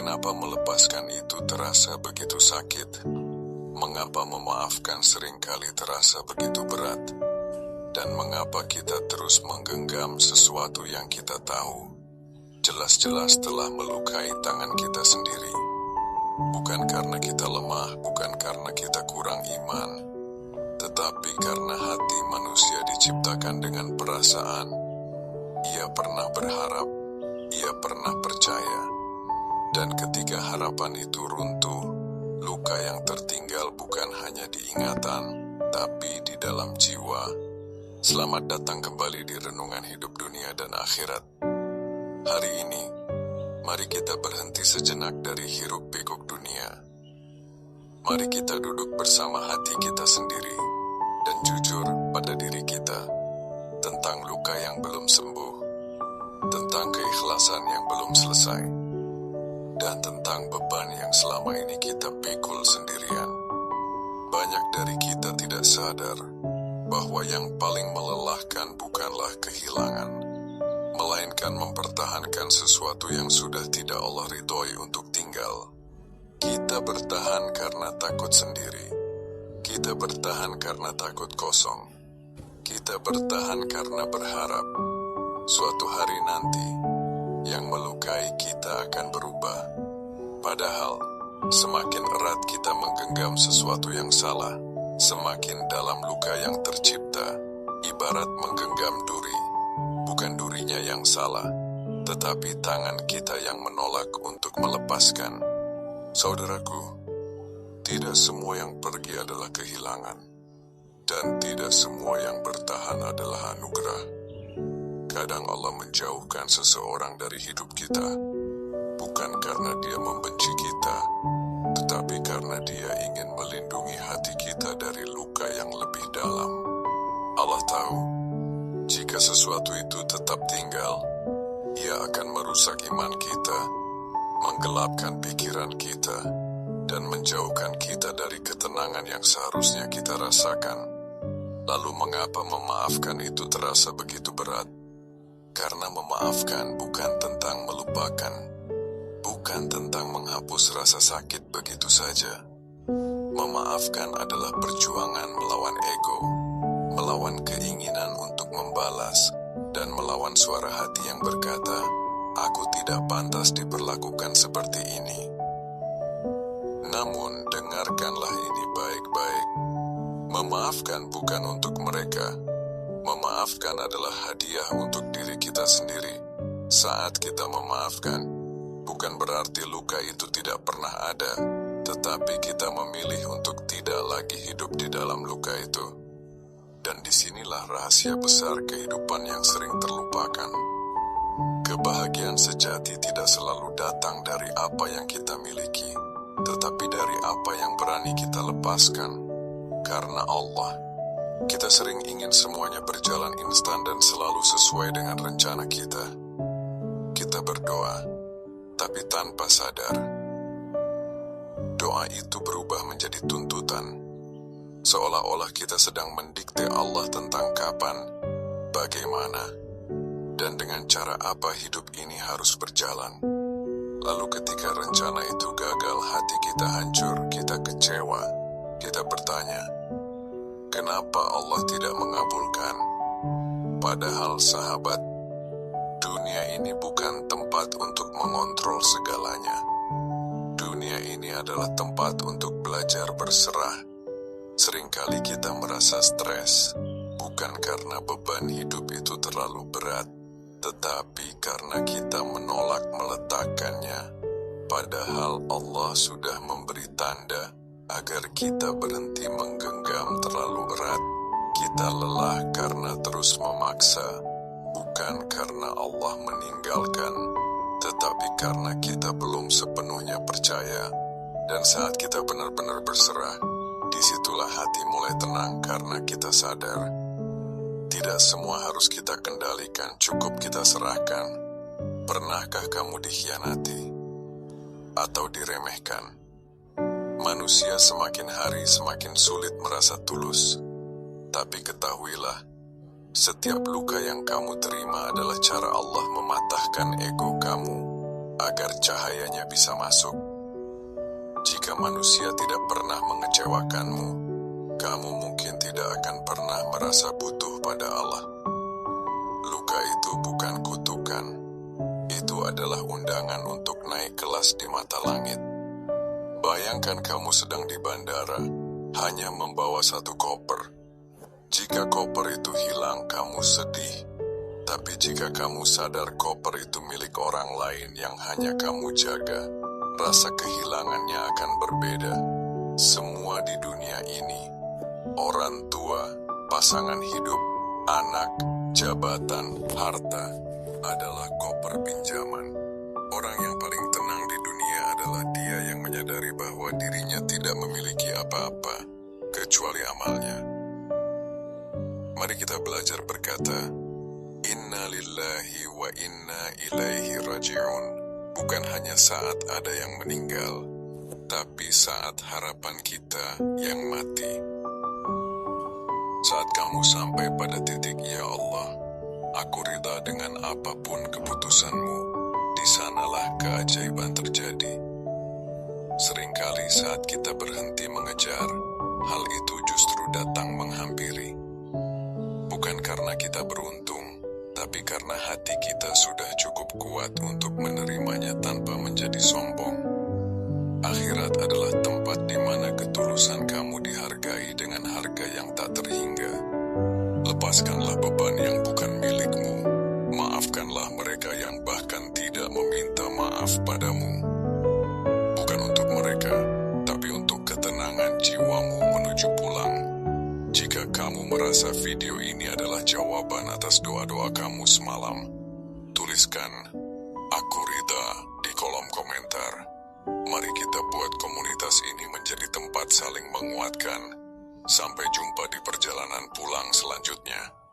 Kenapa melepaskan itu terasa begitu sakit? Mengapa memaafkan seringkali terasa begitu berat? Dan mengapa kita terus menggenggam sesuatu yang kita tahu jelas-jelas telah melukai tangan kita sendiri? Bukan karena kita lemah, bukan karena kita kurang iman, tetapi karena hati manusia diciptakan dengan perasaan. Ia pernah berharap, ia pernah percaya, dan ketika harapan itu runtuh, luka yang tertinggal bukan hanya di ingatan, tapi di dalam jiwa. Selamat datang kembali di Renungan Hidup Dunia dan Akhirat. Hari ini, mari kita berhenti sejenak dari hiruk-pikuk dunia. Mari kita duduk bersama hati kita sendiri dan jujur pada diri kita tentang luka yang belum sembuh, tentang keikhlasan yang belum selesai, dan tentang beban yang selama ini kita pikul sendirian. Banyak dari kita tidak sadar bahwa yang paling melelahkan bukanlah kehilangan, melainkan mempertahankan sesuatu yang sudah tidak Allah ridhoi untuk tinggal. Kita bertahan karena takut sendiri. Kita bertahan karena takut kosong. Kita bertahan karena berharap suatu hari nanti yang melukai kita akan berubah. Padahal semakin erat kita menggenggam sesuatu yang salah, semakin dalam luka yang tercipta. Ibarat menggenggam duri, bukan durinya yang salah, tetapi tangan kita yang menolak untuk melepaskan. Saudaraku, tidak semua yang pergi adalah kehilangan, dan tidak semua yang bertahan adalah anugerah. Kadang Allah menjauhkan seseorang dari hidup kita, bukan karena dia membenci kita, tetapi karena dia ingin melindungi hati kita dari luka yang lebih dalam. Allah tahu, jika sesuatu itu tetap tinggal, ia akan merusak iman kita, menggelapkan pikiran kita, dan menjauhkan kita dari ketenangan yang seharusnya kita rasakan. Lalu mengapa memaafkan itu terasa begitu berat? Karena memaafkan bukan tentang melupakan, bukan tentang menghapus rasa sakit begitu saja. Memaafkan adalah perjuangan melawan ego, melawan keinginan untuk membalas, dan melawan suara hati yang berkata, "Aku tidak pantas diperlakukan seperti ini." Namun, dengarkanlah ini baik-baik. Memaafkan bukan untuk mereka. Memaafkan adalah hadiah untuk diri kita sendiri. Saat kita memaafkan, bukan berarti luka itu tidak pernah ada, tetapi kita memilih untuk tidak lagi hidup di dalam luka itu. Dan disinilah rahasia besar kehidupan yang sering terlupakan. Kebahagiaan sejati tidak selalu datang dari apa yang kita miliki, tetapi dari apa yang berani kita lepaskan. Karena Allah, kita sering ingin semuanya berjalan instan dan selalu sesuai dengan rencana kita. Kita berdoa, tapi tanpa sadar, doa itu berubah menjadi tuntutan. Seolah-olah kita sedang mendikte Allah tentang kapan, bagaimana, dan dengan cara apa hidup ini harus berjalan. Lalu ketika rencana itu gagal, hati kita hancur, kita kecewa. Kita bertanya, kenapa Allah tidak mengabulkan? Padahal sahabat, dunia ini bukan tempat untuk mengontrol segalanya. Dunia ini adalah tempat untuk belajar berserah. Seringkali kita merasa stres, bukan karena beban hidup itu terlalu berat, tetapi karena kita menolak meletakkannya. Padahal Allah sudah memberi tanda agar kita berhenti menggenggam terlalu erat. Kita lelah karena terus memaksa, bukan karena Allah meninggalkan, tetapi karena kita belum sepenuhnya percaya. Dan saat kita benar-benar berserah, disitulah hati mulai tenang karena kita sadar tidak semua harus kita kendalikan, cukup kita serahkan. Pernahkah kamu dikhianati atau diremehkan? Manusia semakin hari semakin sulit merasa tulus. Tapi ketahuilah, setiap luka yang kamu terima adalah cara Allah mematahkan ego kamu. agar cahayanya bisa masuk. Jika manusia tidak pernah mengecewakanmu, kamu mungkin tidak akan pernah merasa butuh pada Allah. Luka itu bukan kutukan, itu adalah undangan untuk naik kelas di mata langit. Bayangkan kamu sedang di bandara, hanya membawa satu koper. Jika koper itu hilang, kamu sedih. Tapi jika kamu sadar koper itu milik orang lain yang hanya kamu jaga, rasa kehilangannya akan berbeda. Semua di dunia ini, orang tua, pasangan hidup, anak, jabatan, harta, adalah koper pinjaman. Orang yang paling tenang di dunia adalah dia yang menyadari bahwa dirinya tidak memiliki apa-apa, kecuali amalnya. Mari kita belajar berkata, Inna lillahi wa inna ilaihi raji'un. Bukan hanya saat ada yang meninggal, tapi saat harapan kita yang mati. Saat kamu sampai pada titik, ya Allah, aku ridha dengan apapun keputusanmu, di sanalah keajaiban terjadi. Seringkali saat kita berhenti mengejar, hal itu justru datang menghampiri. Bukan karena kita beruntung, tapi karena hati kita sudah cukup kuat untuk menerimanya tanpa menjadi sombong. Akhirat adalah tempat di mana ketulusan kamu dihargai dengan harga yang tak terhingga. Lepaskanlah beban yang bukan milikmu. Maafkanlah mereka yang bahkan tidak meminta maaf padamu. Bukan untuk mereka, tapi untuk ketenangan jiwamu menuju pulang. Jika kamu merasa video ini adalah jawaban atas doa-doa kamu semalam, tuliskan "Aku ridha" di kolom komentar. Mari kita buat komunitas ini menjadi tempat saling menguatkan. Sampai jumpa di perjalanan pulang selanjutnya.